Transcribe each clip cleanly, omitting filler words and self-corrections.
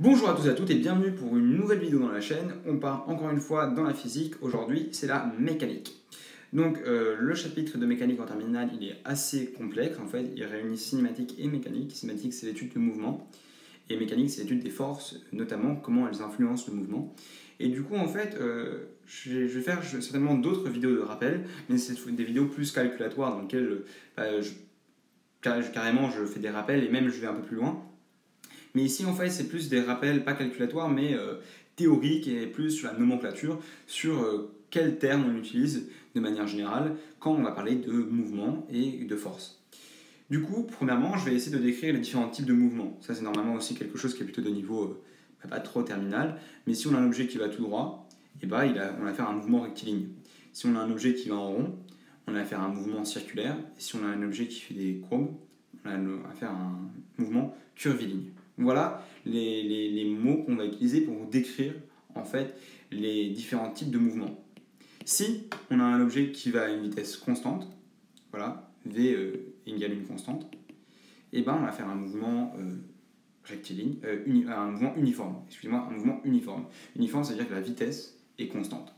Bonjour à tous et à toutes et bienvenue pour une nouvelle vidéo dans la chaîne. On part encore une fois dans la physique. Aujourd'hui, c'est la mécanique. Donc, le chapitre de mécanique en terminale, il est assez complexe. En fait, il réunit cinématique et mécanique. Cinématique, c'est l'étude du mouvement. Et mécanique, c'est l'étude des forces, notamment comment elles influencent le mouvement. Et du coup, en fait, je vais faire certainement d'autres vidéos de rappel, mais c'est des vidéos plus calculatoires dans lesquelles carrément je fais des rappels et même je vais un peu plus loin. Mais ici, en fait, c'est plus des rappels, pas calculatoires, mais théoriques et plus sur la nomenclature, sur quels termes on utilise de manière générale quand on va parler de mouvement et de force. Du coup, premièrement, je vais essayer de décrire les différents types de mouvements. Ça, c'est normalement aussi quelque chose qui est plutôt de niveau pas trop terminal. Mais si on a un objet qui va tout droit, et on va faire un mouvement rectiligne. Si on a un objet qui va en rond, on va faire un mouvement circulaire. Et si on a un objet qui fait des courbes, on va faire un mouvement curviligne. Voilà les mots qu'on va utiliser pour décrire en fait les différents types de mouvements. Si on a un objet qui va à une vitesse constante, voilà, v égale une constante, et on va faire un mouvement rectiligne, un mouvement uniforme. Excusez-moi, un mouvement uniforme. Uniforme, c'est-à-dire que la vitesse est constante.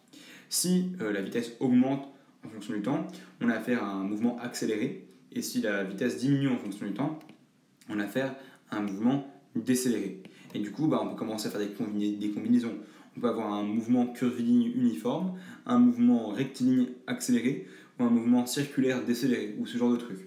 Si la vitesse augmente en fonction du temps, on va faire un mouvement accéléré, et si la vitesse diminue en fonction du temps, on va faire un mouvement décéléré. Et du coup, on peut commencer à faire des combinaisons. On peut avoir un mouvement curviligne uniforme, un mouvement rectiligne accéléré, ou un mouvement circulaire décéléré, ou ce genre de truc.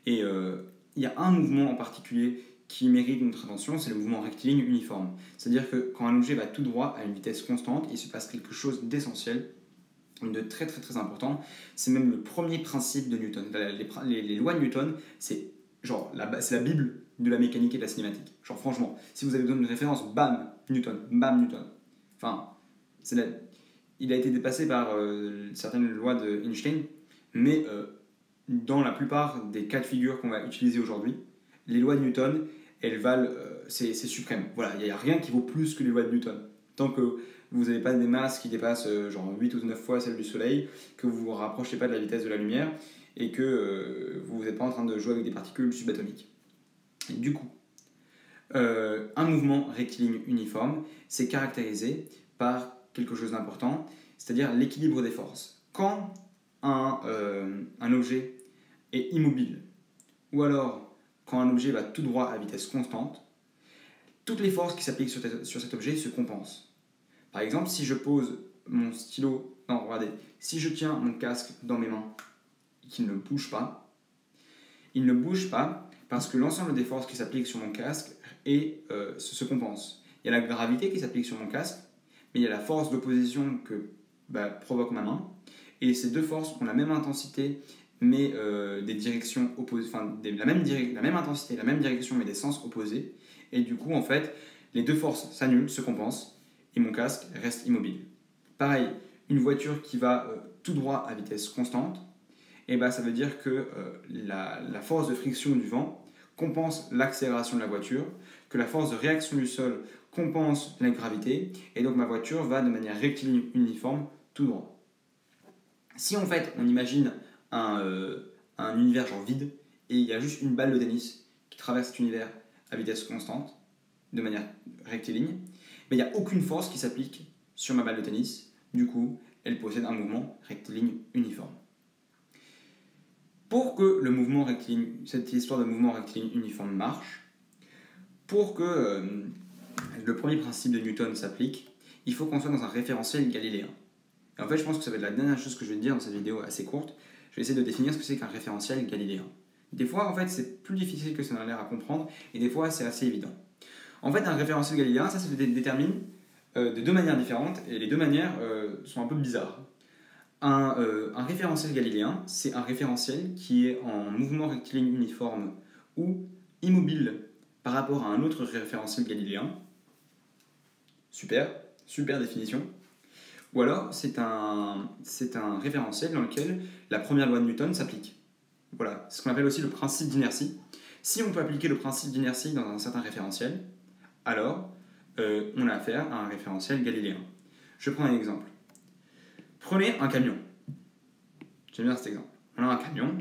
Et il y a un mouvement en particulier qui mérite notre attention, c'est le mouvement rectiligne uniforme. C'est-à-dire que quand un objet va tout droit à une vitesse constante, il se passe quelque chose d'essentiel, de très très très important. C'est même le premier principe de Newton. Les lois de Newton, c'est la Bible de la mécanique et de la cinématique. Genre franchement, si vous avez besoin d'une référence, bam, Newton, bam, Newton. Enfin, il a été dépassé par certaines lois de Einstein, mais dans la plupart des cas de figure qu'on va utiliser aujourd'hui, les lois de Newton, elles valent, c'est suprême. Voilà, il n'y a rien qui vaut plus que les lois de Newton. Tant que vous n'avez pas des masses qui dépassent genre 8 ou 9 fois celle du Soleil, que vous ne vous rapprochez pas de la vitesse de la lumière, et que vous n'êtes pas en train de jouer avec des particules subatomiques. Et du coup, un mouvement rectiligne uniforme, c'est caractérisé par quelque chose d'important, c'est-à-dire l'équilibre des forces. Quand un objet est immobile, ou alors quand un objet va tout droit à vitesse constante, toutes les forces qui s'appliquent sur cet objet se compensent. Par exemple, si je pose mon stylo, non, regardez, si je tiens mon casque dans mes mains et qu'il ne bouge pas, il ne bouge pas parce que l'ensemble des forces qui s'appliquent sur mon casque se compensent. Il y a la gravité qui s'applique sur mon casque, mais il y a la force d'opposition que provoque ma main, et ces deux forces ont la même intensité, mais des directions opposées, enfin la même intensité, la même direction, mais des sens opposés, et du coup, en fait, les deux forces s'annulent, se compensent, et mon casque reste immobile. Pareil, une voiture qui va tout droit à vitesse constante, ça veut dire que la force de friction du vent compense l'accélération de la voiture, que la force de réaction du sol compense la gravité, et donc ma voiture va de manière rectiligne uniforme tout droit. Si en fait on imagine un univers genre vide, et il y a juste une balle de tennis qui traverse cet univers à vitesse constante, de manière rectiligne, il n'y a aucune force qui s'applique sur ma balle de tennis, du coup elle possède un mouvement rectiligne uniforme. Pour que le mouvement rectiligne, cette histoire de mouvement rectiligne uniforme marche, pour que le premier principe de Newton s'applique, il faut qu'on soit dans un référentiel galiléen. Et en fait, je pense que ça va être la dernière chose que je vais dire dans cette vidéo assez courte. Je vais essayer de définir ce que c'est qu'un référentiel galiléen. Des fois, en fait, c'est plus difficile que ça n'a l'air à comprendre, et des fois, c'est assez évident. En fait, un référentiel galiléen, ça se détermine de deux manières différentes, et les deux manières sont un peu bizarres. Un référentiel galiléen, c'est un référentiel qui est en mouvement rectiligne uniforme ou immobile par rapport à un autre référentiel galiléen. Super, super définition. Ou alors, c'est un référentiel dans lequel la première loi de Newton s'applique. Voilà, c'est ce qu'on appelle aussi le principe d'inertie. Si on peut appliquer le principe d'inertie dans un certain référentiel, alors on a affaire à un référentiel galiléen. Je prends un exemple. Prenez un camion. J'aime bien cet exemple. On a un camion,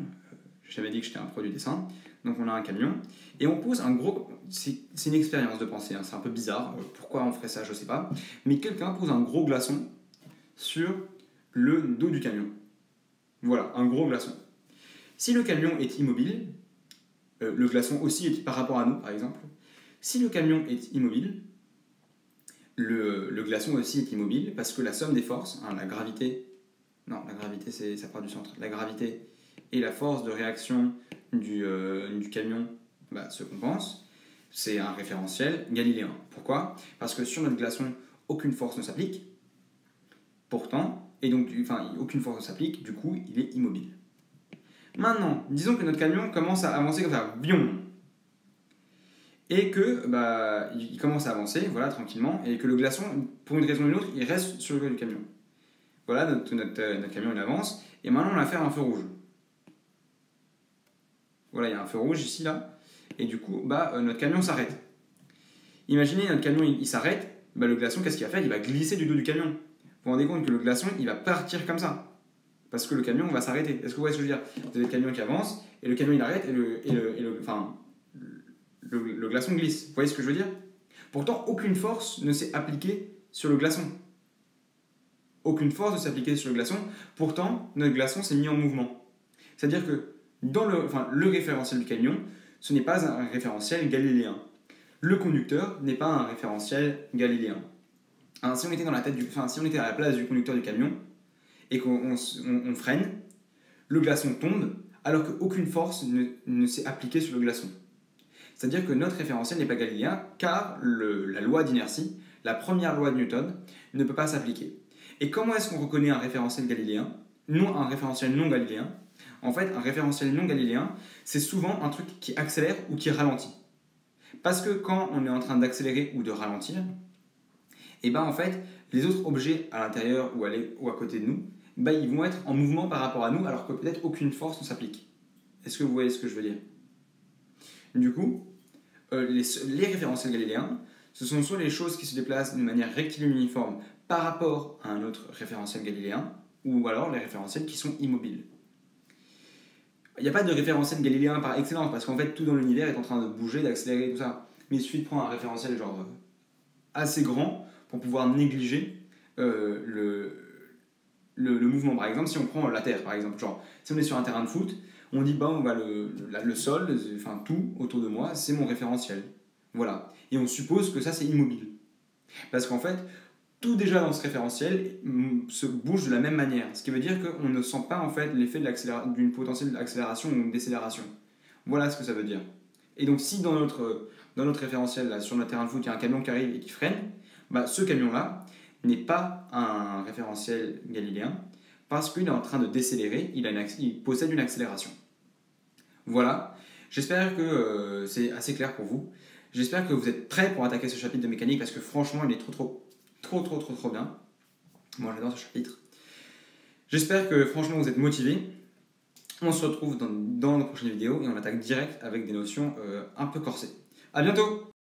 j'ai jamais dit que j'étais un pro du dessin. Donc on a un camion, et on pose un gros... C'est une expérience de pensée, hein, c'est un peu bizarre, pourquoi on ferait ça, je sais pas. Mais quelqu'un pose un gros glaçon sur le dos du camion. Voilà, un gros glaçon. Si le camion est immobile, le glaçon aussi est par rapport à nous, par exemple. Si le camion est immobile, le glaçon aussi est immobile, parce que la somme des forces, hein, la gravité, ça part du centre, la gravité et la force de réaction du camion se compensent. C'est un référentiel galiléen. Pourquoi? Parce que sur notre glaçon, aucune force ne s'applique. Pourtant, et donc, aucune force ne s'applique, du coup, il est immobile. Maintenant, disons que notre camion commence à avancer comme ça, bion, et que il commence à avancer, voilà, tranquillement, et que le glaçon, pour une raison ou une autre, il reste sur le toit du camion. Voilà, notre camion il avance, et maintenant on va faire un feu rouge. Voilà, il y a un feu rouge ici, là, et du coup, notre camion s'arrête. Imaginez, notre camion il s'arrête, le glaçon, qu'est-ce qu'il va faire? Il va glisser du dos du camion. Vous vous rendez compte que le glaçon, il va partir comme ça. Parce que le camion va s'arrêter. Est-ce que vous voyez ce que je veux dire? Vous avez le camion qui avance, et le camion il arrête, et le glaçon glisse. Vous voyez ce que je veux dire? Pourtant, aucune force ne s'est appliquée sur le glaçon. Aucune force ne s'est appliquée sur le glaçon. Pourtant, notre glaçon s'est mis en mouvement. C'est-à-dire que dans le référentiel du camion, ce n'est pas un référentiel galiléen. Le conducteur n'est pas un référentiel galiléen. Alors, si on était si on était à la place du conducteur du camion et qu'on freine, le glaçon tombe alors qu'aucune force ne s'est appliquée sur le glaçon. C'est-à-dire que notre référentiel n'est pas galiléen car la loi d'inertie, la première loi de Newton, ne peut pas s'appliquer. Et comment est-ce qu'on reconnaît un référentiel galiléen? Non, un référentiel non galiléen. En fait, un référentiel non galiléen, c'est souvent un truc qui accélère ou qui ralentit. Parce que quand on est en train d'accélérer ou de ralentir, en fait, les autres objets à l'intérieur ou à côté de nous, ils vont être en mouvement par rapport à nous alors que peut-être aucune force ne s'applique. Est-ce que vous voyez ce que je veux dire? Du coup, les référentiels galiléens, ce sont soit les choses qui se déplacent d'une manière rectiligne uniforme par rapport à un autre référentiel galiléen, ou alors les référentiels qui sont immobiles. Il n'y a pas de référentiel galiléen par excellence, parce qu'en fait tout dans l'univers est en train de bouger, d'accélérer, tout ça. Mais il suffit de prendre un référentiel assez grand pour pouvoir négliger le mouvement. Par exemple, si on prend la Terre, par exemple, si on est sur un terrain de foot, on dit le sol, tout autour de moi, c'est mon référentiel. Voilà. Et on suppose que ça c'est immobile. Parce qu'en fait, tout déjà dans ce référentiel se bouge de la même manière. Ce qui veut dire qu'on ne sent pas en fait l'effet d'une potentielle accélération ou décélération. Voilà ce que ça veut dire. Et donc si dans notre référentiel, là, sur notre terrain de foot, il y a un camion qui arrive et qui freine, ce camion-là n'est pas un référentiel galiléen parce qu'il est en train de décélérer, il possède une accélération. Voilà, j'espère que c'est assez clair pour vous. J'espère que vous êtes prêts pour attaquer ce chapitre de mécanique parce que franchement, il est trop bien. Moi, j'adore ce chapitre. J'espère que franchement, vous êtes motivés. On se retrouve dans nos prochaines vidéos et on attaque direct avec des notions un peu corsées. À bientôt!